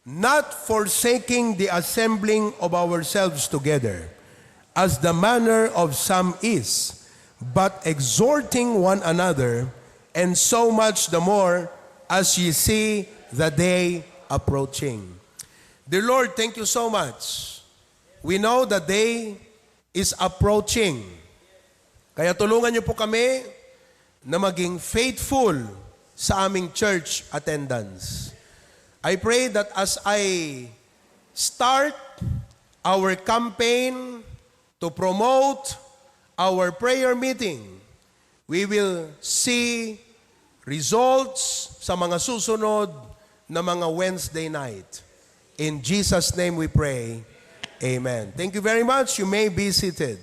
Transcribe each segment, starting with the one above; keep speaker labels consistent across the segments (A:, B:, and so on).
A: not forsaking the assembling of ourselves together, as the manner of some is, but exhorting one another, and so much the more as ye see the day approaching. Dear Lord, thank you so much. We know the day is approaching. Kaya tulungan niyo po kami na maging faithful sa aming church attendance. I pray that as I start our campaign to promote our prayer meeting, we will see results sa mga susunod na mga Wednesday night. In Jesus' name we pray. Amen. Thank you very much. You may be seated.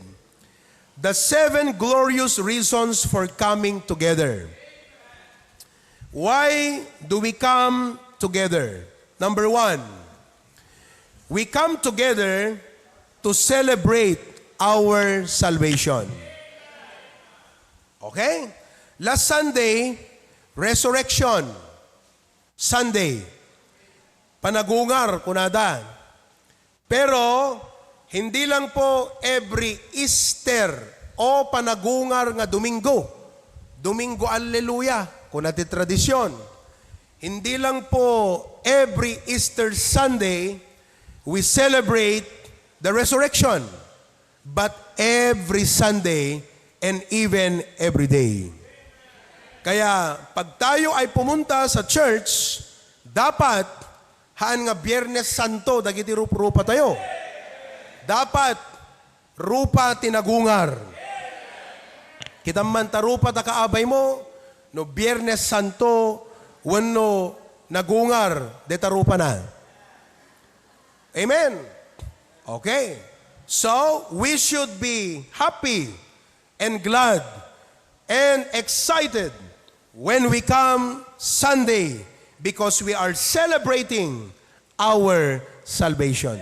A: The 7 glorious reasons for coming together. Why do we come together? Number 1, we come together to celebrate our salvation. Okay? Last Sunday, Resurrection Sunday. Panagungar, kunada. Pero, hindi lang po every Easter o panagungar nga Domingo. Domingo, Alleluia, kunati tradisyon. Hindi lang po every Easter Sunday we celebrate the resurrection, but every Sunday and even every day. Kaya pag tayo ay pumunta sa church, dapat haan nga Biyernes Santo dagiti rupa tayo. Dapat rupa tinagungar. Kita man tarupa ta kaabay mo no Biyernes Santo wenno nagungar de tarupa na. Amen. Okay. So, we should be happy and glad and excited when we come Sunday because we are celebrating our salvation.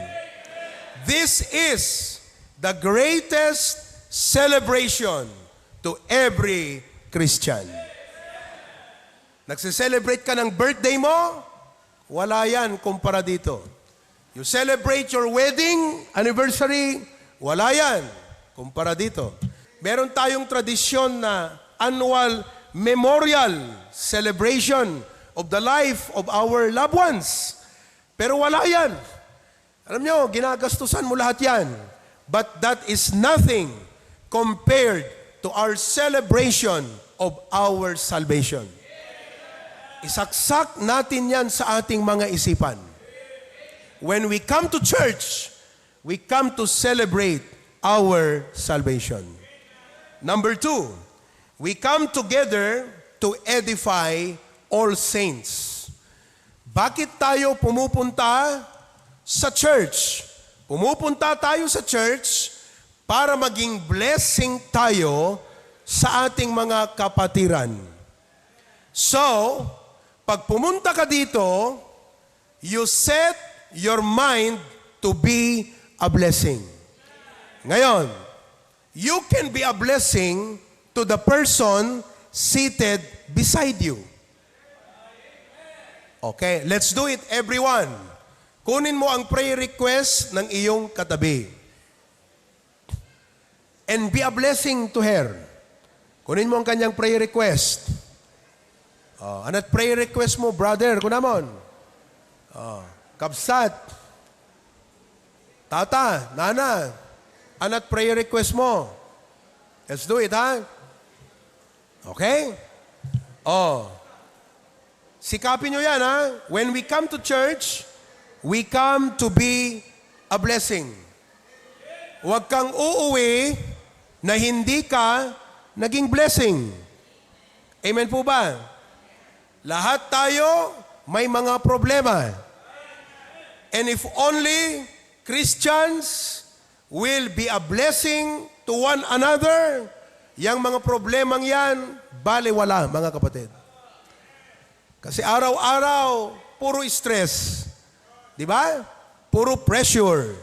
A: This is the greatest celebration to every Christian. Nagse-celebrate ka ng birthday mo? Wala yan kumpara dito. You celebrate your wedding anniversary? Wala yan kumpara dito. Meron tayong tradisyon na annual memorial celebration of the life of our loved ones. Pero wala yan. Alam nyo, ginagastusan mo lahat yan. But that is nothing compared to our celebration of our salvation. Isaksak natin yan sa ating mga isipan. When we come to church, we come to celebrate our salvation. Number 2, we come together to edify all saints. Bakit tayo pumupunta sa church? Pumupunta tayo sa church para maging blessing tayo sa ating mga kapatiran. So, pag pumunta ka dito, you set your mind to be a blessing. Ngayon, you can be a blessing to the person seated beside you. Okay, let's do it, everyone. Kunin mo ang prayer request ng iyong katabi. And be a blessing to her. Kunin mo ang kanyang prayer request. Anat prayer request mo, brother? Kunamon. Kabsat. Tata, nana. Anat prayer request mo? Let's do it, ha? Okay? Sikapin nyo yan, ha? When we come to church, we come to be a blessing. Huwag kang uuwi na hindi ka naging blessing. Amen po ba? Lahat tayo may mga problema. And if only Christians will be a blessing to one another, yang mga problemang yan, baliwala, mga kapatid. Kasi araw-araw, puro stress. Di ba? Puro pressure.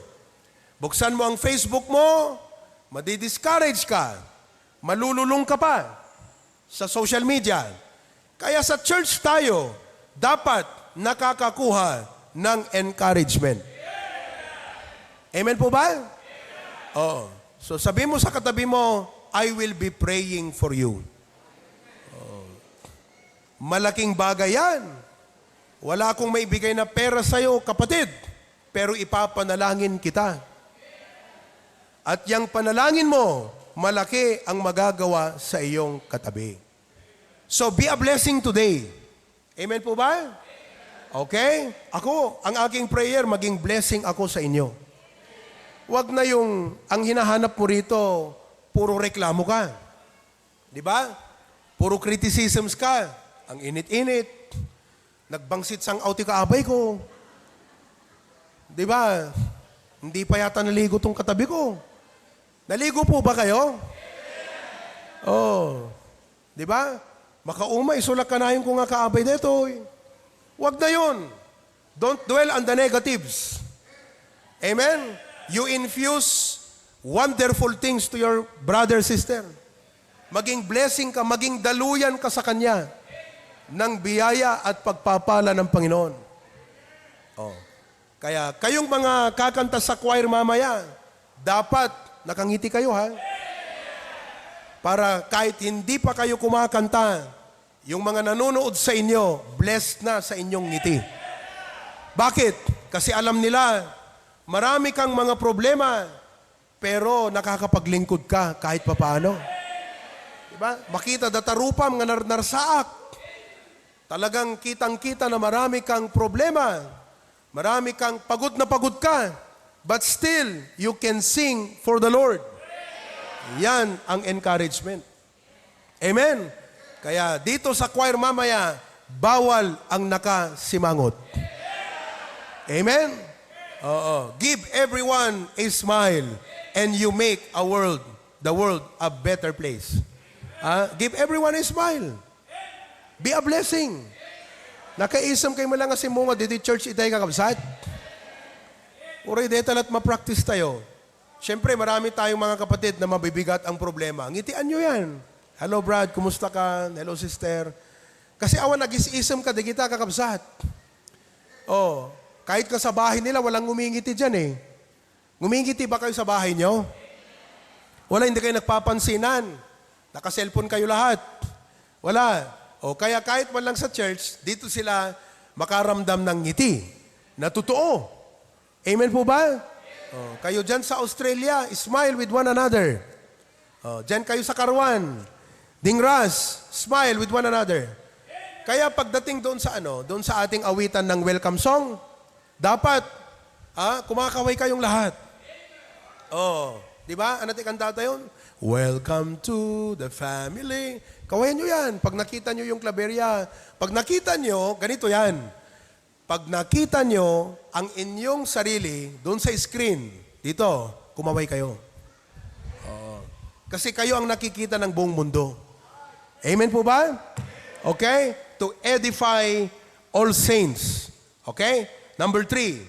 A: Buksan mo ang Facebook mo, madi-discourage ka. Malululong ka pa sa social media. Kaya sa church tayo, dapat nakakakuha ng encouragement. Amen po ba? Oo. So sabi mo sa katabi mo, I will be praying for you. Malaking bagay yan. Wala akong maibigay na pera sa'yo, kapatid, pero ipapanalangin kita. At yung panalangin mo, malaki ang magagawa sa iyong katabi. So be a blessing today. Amen po ba? Okay? Ako, ang aking prayer, maging blessing ako sa inyo. Huwag na yung, ang hinahanap mo rito, puro reklamo ka. Di ba? Puro criticisms ka. Ang init-init. Nagbangsit sang auti kaabay ko. Di ba? Hindi pa yata naligo tong katabi ko. Naligo po ba kayo? Oh. Di ba? Makaumay, sulak ka na yung kung nga kaabay dito. Huwag na yun. Don't dwell on the negatives. Amen? You infuse wonderful things to your brother, sister. Maging blessing ka, maging daluyan ka sa kanya ng biyaya at pagpapala ng Panginoon. Oh. Kaya kayong mga kakanta sa choir mamaya, dapat nakangiti kayo, ha? Para kahit hindi pa kayo kumakanta, yung mga nanonood sa inyo, blessed na sa inyong ngiti. Bakit? Kasi alam nila, marami kang mga problema, pero nakakapaglingkod ka kahit papaano. Diba? Makita datarupam nga narsaak. Talagang kitang-kita na marami kang problema. Marami kang pagod na pagod ka. But still, you can sing for the Lord. Yan ang encouragement. Amen? Kaya dito sa choir mamaya, bawal ang nakasimangot. Amen? Oo. Give everyone a smile and you make the world a better place. Give everyone a smile. Be a blessing. Nakaisam kayo mo lang kasi mo nga dito church itay kakabsat. Uray dito talat ma-practice tayo. Siyempre marami tayong mga kapatid na mabibigat ang problema. Ngitian nyo yan. Hello Brad, kumusta ka? Hello sister. Kasi awan nag-isisam ka, di kita kakabsat. Oh, kahit ka sa bahay nila, walang ngumingiti dyan eh. Ngumingiti ba kayo sa bahay nyo? Wala, hindi kayo nagpapansinan. Naka-cellphone kayo lahat. Wala. O kaya kahit man lang sa church, dito sila makaramdam ng ngiti. Na totoo. Amen po ba? O, kayo dyan sa Australia, smile with one another. O, dyan kayo sa Karwan. Dingras, smile with one another. Kaya pagdating doon sa ating awitan ng welcome song, dapat kumakaway kayong lahat. Oh, di ba? Ano kanta tayo? Welcome to the family. Kawayan nyo yan. Pag nakita nyo yung klaberya, pag nakita nyo, ganito yan. Pag nakita nyo ang inyong sarili doon sa screen, dito, kumaway kayo. Oh. Kasi kayo ang nakikita ng buong mundo. Amen po ba? Okay? To edify all saints. Okay? Number 3,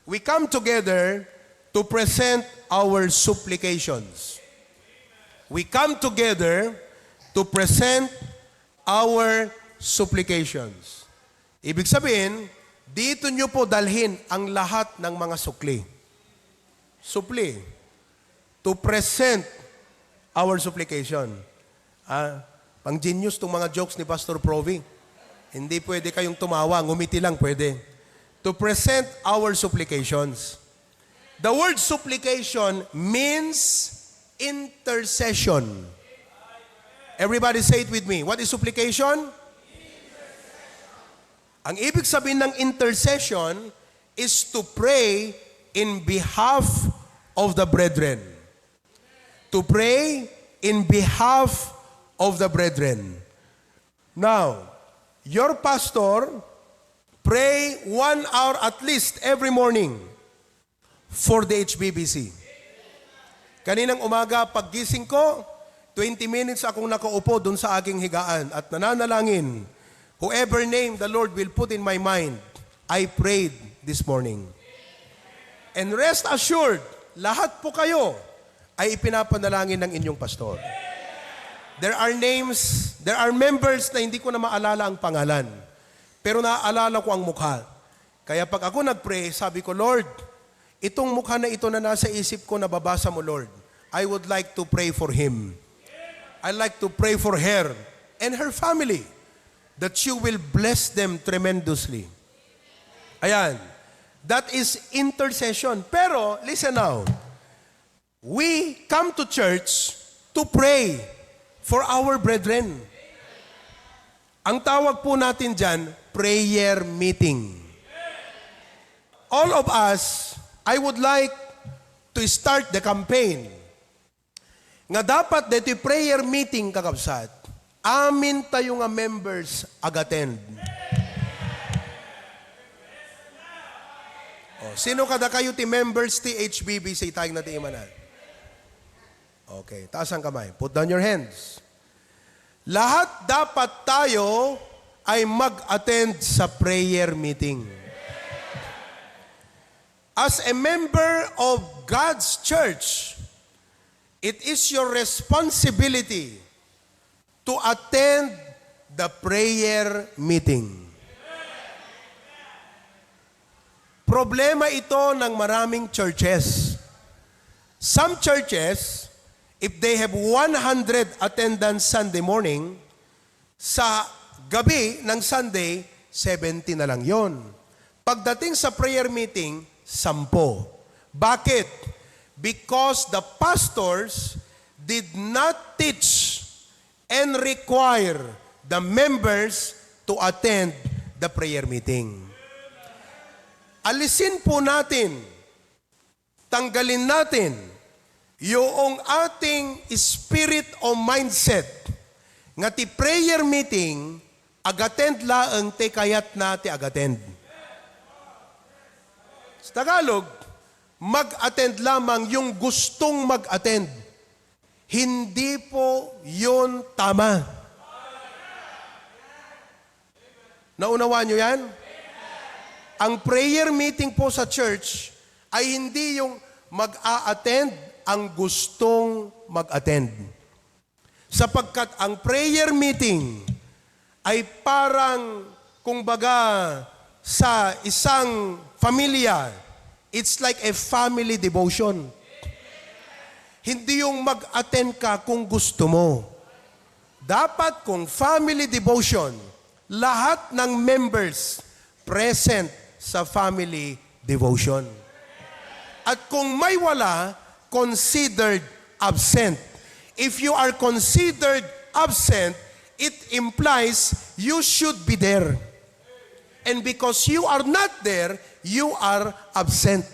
A: we come together to present our supplications. We come together to present our supplications. Ibig sabihin, dito nyo po dalhin ang lahat ng mga sukli. Supli. To present our supplication. Pang genius tong mga jokes ni Pastor Provi. Hindi pwede kayong tumawa, ngumiti lang pwede. To present our supplications. The word supplication means intercession. Everybody say it with me. What is supplication? Ang ibig sabihin ng intercession is to pray in behalf of the brethren. To pray in behalf of the brethren. Now, your pastor pray 1 hour at least every morning for the HBBC. Kaninang umaga, paggising ko, 20 minutes akong nakaupo doon sa aking higaan at nananalangin. Whoever name the Lord will put in my mind, I prayed this morning. And rest assured, lahat po kayo ay ipinapanalangin ng inyong pastor. There are names, there are members na hindi ko na maalala ang pangalan. Pero naaalala ko ang mukha. Kaya pag ako nag-pray, sabi ko, Lord, itong mukha na ito na nasa isip ko, nababasa mo, Lord, I would like to pray for him. I like to pray for her and her family, that you will bless them tremendously. Ayan. That is intercession. Pero, listen now. We come to church to pray for our brethren. Ang tawag po natin dyan, prayer meeting. All of us, I would like to start the campaign. Nga dapat dito prayer meeting kakabsat, amin tayo nga members ag-attend. Sino kada kayo ti members ti HBB sa itayang natin imanan? Okay, taas ang kamay. Put down your hands. Lahat dapat tayo ay mag-attend sa prayer meeting. As a member of God's church, it is your responsibility to attend the prayer meeting. Problema ito ng maraming churches. Some churches, if they have 100 attendance Sunday morning, sa gabi ng Sunday, 70 na lang yon. Pagdating sa prayer meeting, 10. Bakit? Because the pastors did not teach and require the members to attend the prayer meeting. Alisin po natin, tanggalin natin, yung ating spirit o mindset nga ti prayer meeting, ag-attend laeng te kayat na ti ag-attend. Sa Tagalog, mag-attend lamang yung gustong mag-attend. Hindi po yun tama. Naunawaan nyo yan? Ang prayer meeting po sa church ay hindi yung mag-a-attend ang gustong mag-attend. Sapagkat ang prayer meeting ay parang, kumbaga, sa isang pamilya, it's like a family devotion. Hindi yung mag-attend ka kung gusto mo. Dapat kung family devotion, lahat ng members present sa family devotion. At kung may wala, considered absent. If you are considered absent, it implies you should be there. And because you are not there, you are absent.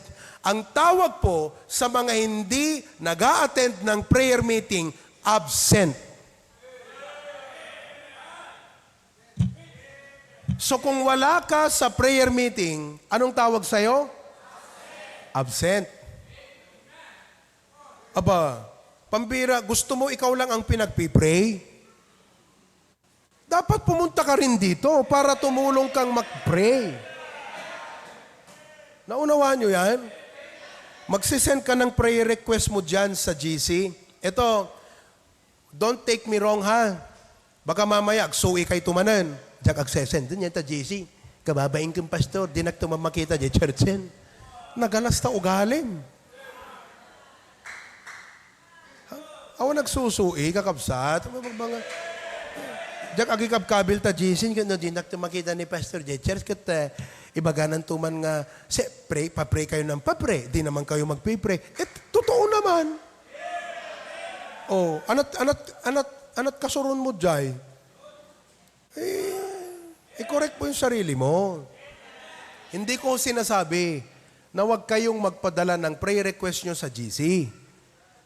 A: Ang tawag po sa mga hindi nag-a-attend ng prayer meeting, absent. So kung wala ka sa prayer meeting, anong tawag sa'yo? Absent. Aba, pambira, gusto mo ikaw lang ang pinagpipray? Dapat pumunta ka rin dito para tumulong kang mag-pray. Naunawaan nyo yan? Magsisend ka ng prayer request mo dyan sa GC. Ito, don't take me wrong ha. Baka mamaya, agsuwi kay tumanan. Diyak agsesend din yan ta GC. Kababain kong pastor, di nagtumamakita di churchen. Nagalas ta ugalim. Awa nagsusui, kakabsat. Diyak agikabkabil ta GC, kaya di nagtumakita ni pastor di church, kaya ibaganan tuman nga, pray, papray kayo ng papray, di naman kayo magpipray. Totoo naman. Oh, anat kasurun mo dyan. I-correct po yung sarili mo. Hindi ko sinasabi na huwag kayong magpadala ng prayer request nyo sa GC.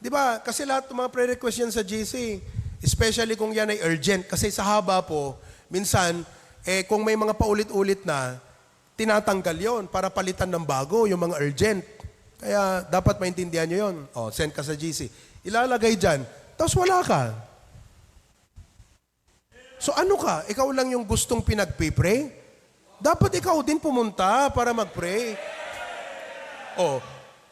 A: Di ba? Kasi lahat ng mga prayer request yan sa GC, especially kung yan ay urgent. Kasi sa haba po, minsan, kung may mga paulit-ulit na, tinatanggal yon para palitan ng bago, yung mga urgent. Kaya dapat maintindihan nyo yon. O, send ka sa GC. Ilalagay dyan, tapos wala ka. So ano ka? Ikaw lang yung gustong pinagpipray? Dapat ikaw din pumunta para mag-pray. O,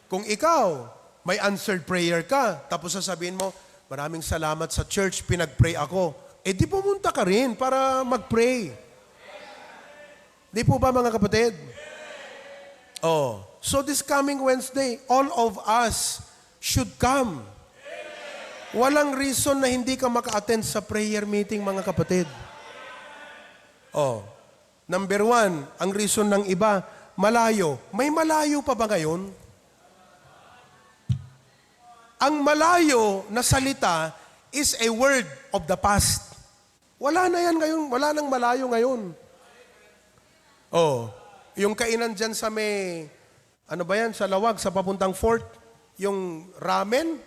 A: kung ikaw, may answered prayer ka, tapos sasabihin mo, maraming salamat sa church, pinag-pray ako. Di pumunta ka rin para mag-pray. Di po ba mga kapatid? Oh, so this coming Wednesday, all of us should come. Walang reason na hindi ka maka-attend sa prayer meeting, mga kapatid. Oh, number 1, ang reason ng iba, malayo. May malayo pa ba ngayon? Ang malayo na salita is a word of the past. Wala na yan ngayon. Wala nang malayo ngayon. Oh, yung kainan dyan sa may, ano ba yan, sa Lawag, sa papuntang fort, yung ramen,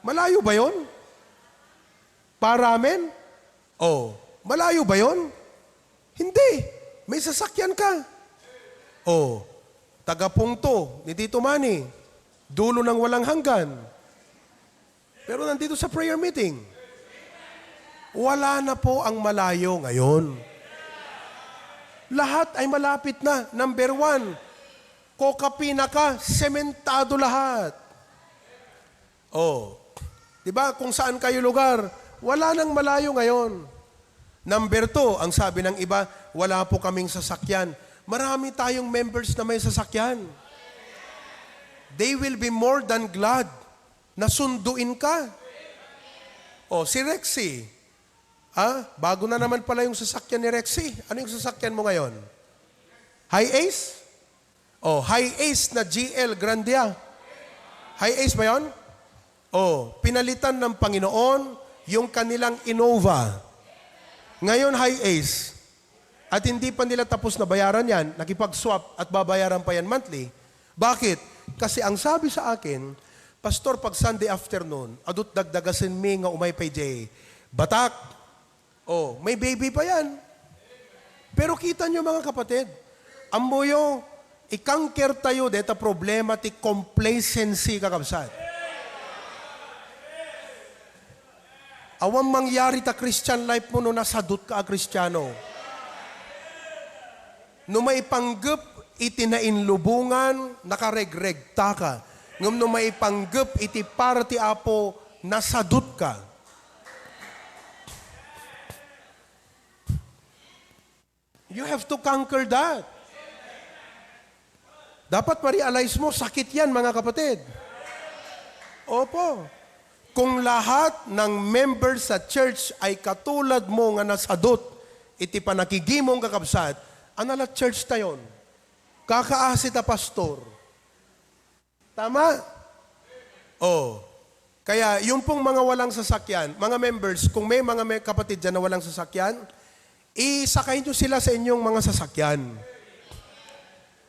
A: malayo ba yun? Pa-ramen? Oh, malayo ba yun? Hindi. May sasakyan ka. Oh, taga-Pungto, ni Tito Manny, dulo ng walang hanggan. Pero nandito sa prayer meeting, wala na po ang malayo ngayon. Lahat ay malapit na. Number 1, kokapina ka, sementado lahat. Oh, di ba kung saan kayo lugar, wala nang malayo ngayon. Number 2, ang sabi ng iba, wala po kaming sasakyan. Marami tayong members na may sasakyan. They will be more than glad na sunduin ka. O, si Rexy. Bago na naman pala yung sasakyan ni Rexy. Ano yung sasakyan mo ngayon? High Ace? O, High Ace na GL Grandia. High Ace ba yun? O, pinalitan ng Panginoon yung kanilang Innova. Ngayon, High Ace. At hindi pa nila tapos na bayaran yan, nakipag-swap at babayaran pa yan monthly. Bakit? Kasi ang sabi sa akin, Pastor, pag Sunday afternoon, adut dagdagasin mi nga umay pay jay. Batak. Oh, may baby pa yan. Pero kita nyo mga kapatid, amboyo, ikangker tayo deta problema ti complacency kakabsat. Awang mangyari ta Christian life mo no nasadut ka a Kristiyano. No maipanggep iti nainlubungan, nakaregregta ka. Ngam no maipanggep iti parati apo, nasadut ka. You have to conquer that. Dapat ma-realize mo, sakit yan mga kapatid. Opo. Kung lahat ng members sa church ay katulad mo nga nasadot, iti panakigimong kakabsat, anala church tayon. Kakaasi ta pastor. Tama? Oh. Kaya yung pong mga walang sasakyan, mga members, kung may mga kapatid dyan na walang sasakyan, isakay nyo sila sa inyong mga sasakyan.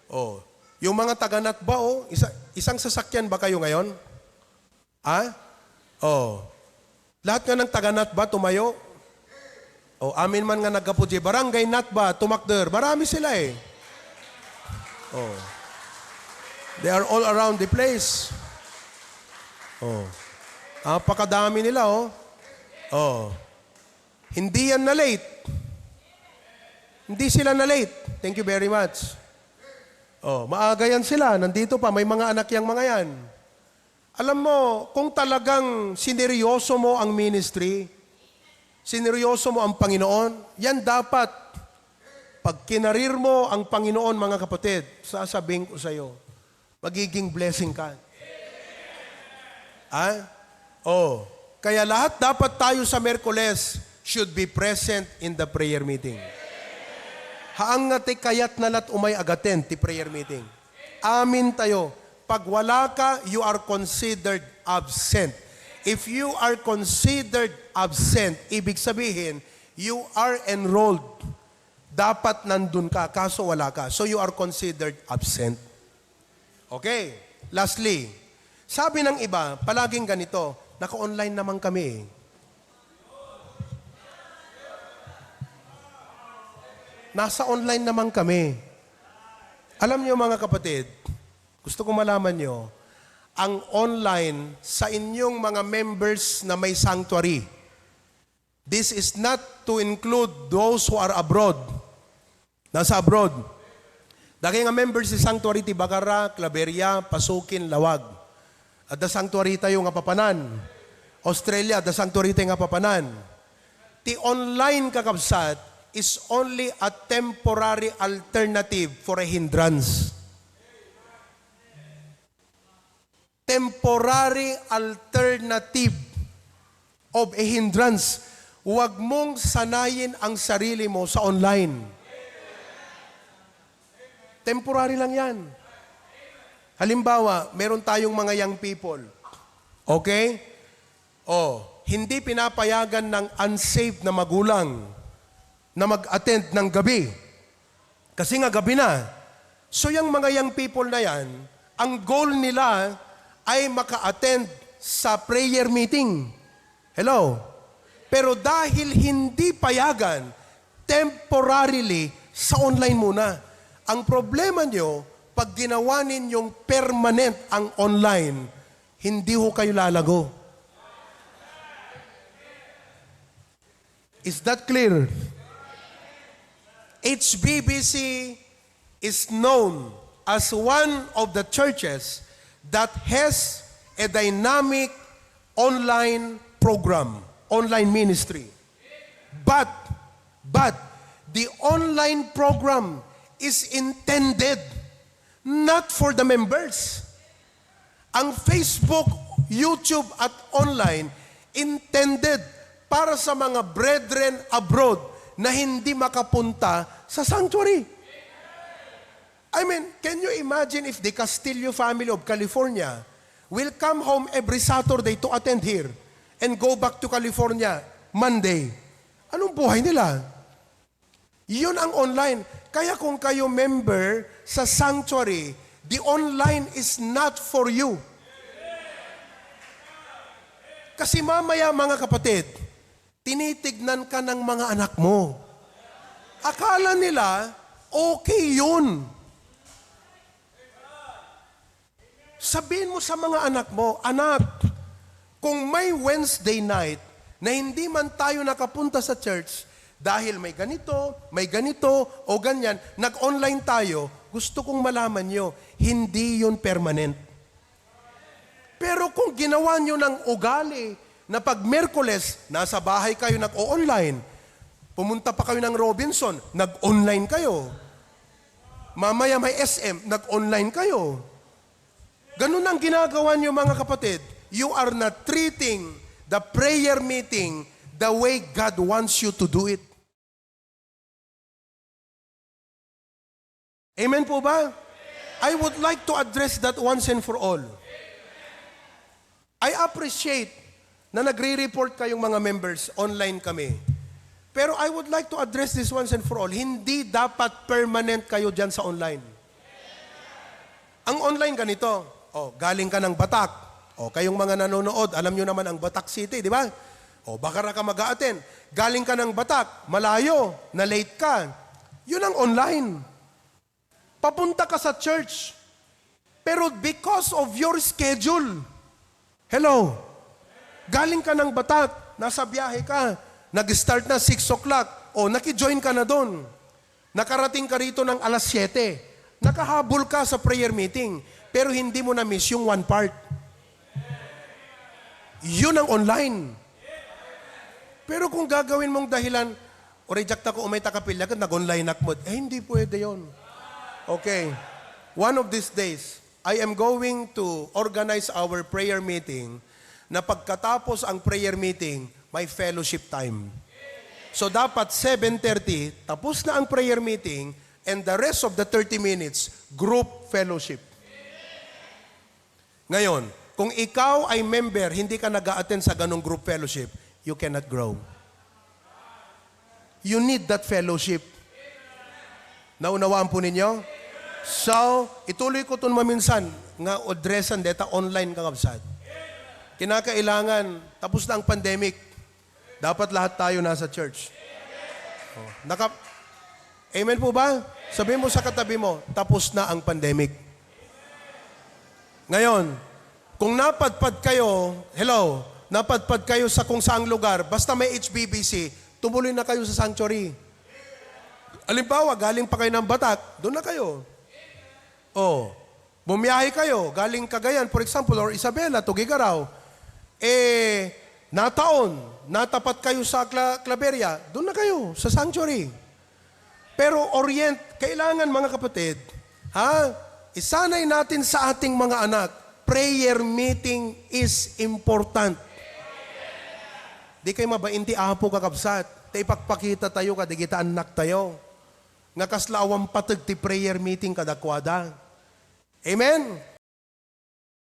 A: Oh. Yung mga taganat ba, isang sasakyan ba kayo ngayon? Oh. Lahat nga ng taganat ba tumayo? Oh, amin man nga nagkapuji. Barangay nat ba, tumakder. Marami sila eh. Oh. They are all around the place. Oh. Pakadami nila, oh. Oh. Hindi yan na late. Hindi sila na late. Thank you very much. Oh, maaga yan sila. Nandito pa, may mga anak yang mga yan. Alam mo, kung talagang sineryoso mo ang ministry, sineryoso mo ang Panginoon, yan dapat, pag kinarir mo ang Panginoon, mga kapatid, sasabihin ko sa iyo, magiging blessing ka. Oh, kaya lahat dapat tayo sa Miyerkules should be present in the prayer meeting. Haang nga ti kayat nalat umay agaten ti prayer meeting. Amin tayo. Pag wala ka, you are considered absent. If you are considered absent, ibig sabihin, you are enrolled. Dapat nandun ka, kaso wala ka. So you are considered absent. Okay. Lastly, sabi ng iba, palaging ganito, naka-online naman kami. Nasa online naman kami. Alam niyo mga kapatid, gusto ko malaman niyo, ang online sa inyong mga members na may sanctuary, this is not to include those who are abroad. Nasa abroad. Dahil nga members sa sanctuary ti Bagara, Claveria, Pasukin, Lawag. At the sanctuary tayo nga papanan. Australia, the sanctuary tayo nga papanan. Ti online kakabsat is only a temporary alternative for a hindrance. temporary alternative of a hindrance. Huwag mong sanayin ang sarili mo sa online. Temporary lang yan. Halimbawa, meron tayong mga young people. Okay? Hindi pinapayagan ng unsafe na magulang na mag-attend ng gabi. Kasi nga gabi na. So yung mga young people na yan, ang goal nila ay maka-attend sa prayer meeting. Hello? Pero dahil hindi payagan, temporarily, sa online muna. Ang problema nyo, pag ginawa ninyong permanent ang online, hindi ho kayo lalago. Is that clear? HBBC is known as one of the churches that has a dynamic online program, online ministry. But the online program is intended not for the members. Ang Facebook, YouTube at online intended para sa mga brethren abroad na hindi makapunta sa sanctuary. I mean, can you imagine if the Castillo family of California will come home every Saturday to attend here and go back to California Monday? Anong buhay nila? Yun ang online. Kaya kung kayo member sa sanctuary, the online is not for you. Kasi mamaya mga kapatid, tinitignan ka ng mga anak mo. Akala nila, okay yun. Sabihin mo sa mga anak mo, anak, kung may Wednesday night na hindi man tayo nakapunta sa church dahil may ganito o ganyan, nag-online tayo, gusto kong malaman nyo, hindi yun permanent. Pero kung ginawa nyo ng ugali na pag Miyerkules, nasa bahay kayo nag-o-online, pumunta pa kayo ng Robinson, nag-online kayo. Mamaya may SM, nag-online kayo. Ganun ang ginagawa nyo mga kapatid. You are not treating the prayer meeting the way God wants you to do it. Amen po ba? I would like to address that once and for all. I appreciate na nagre-report kayong mga members, online kami. Pero I would like to address this once and for all. Hindi dapat permanent kayo dyan sa online. Ang online ganito, galing ka ng Batak. Kayong mga nanonood, alam nyo naman ang Batak City, di ba? Baka ka mag-a-attend. Galing ka ng Batak, malayo, na late ka. Yun ang online. Papunta ka sa church. Pero because of your schedule, hello, galing ka ng Batak, nasa biyahe ka, nag-start na 6 o'clock, naki-join ka na doon. Nakarating ka rito ng alas 7. Nakahabol ka sa prayer meeting, pero hindi mo na-miss yung one part. Yun ang online. Pero kung gagawin mong dahilan, reject ako, may takapilya ka, nag-online akmod, hindi pwede yon. Okay. One of these days, I am going to organize our prayer meeting na pagkatapos ang prayer meeting, may fellowship time. So dapat 7:30, tapos na ang prayer meeting, and the rest of the 30 minutes, group fellowship. Ngayon, kung ikaw ay member, hindi ka nag-a-attend sa ganong group fellowship, you cannot grow. You need that fellowship. Naunawaan po ninyo? So, ituloy ko ito maminsan, nga odresan deta online kakabsat. Kinakailangan, tapos na ang pandemic, dapat lahat tayo nasa church. Amen po ba? Sabihin mo sa katabi mo, tapos na ang pandemic. Ngayon, kung napadpad kayo, napadpad kayo sa kung saang lugar, basta may HBBC, tumuloy na kayo sa sanctuary. Halimbawa, galing pa kayo ng Batak, doon na kayo. Bumiyahe kayo, galing Cagayan, for example, or Isabela, Tugigaraw. Natapat kayo sa Claveria, doon na kayo, sa sanctuary. Pero kailangan mga kapatid, isanay natin sa ating mga anak prayer meeting is important. Di kayo mabainti apo kakabsat. Te ipagpakita tayo kada kita anak tayo. Nga kaslawang patag ti prayer meeting kadakwada. Amen?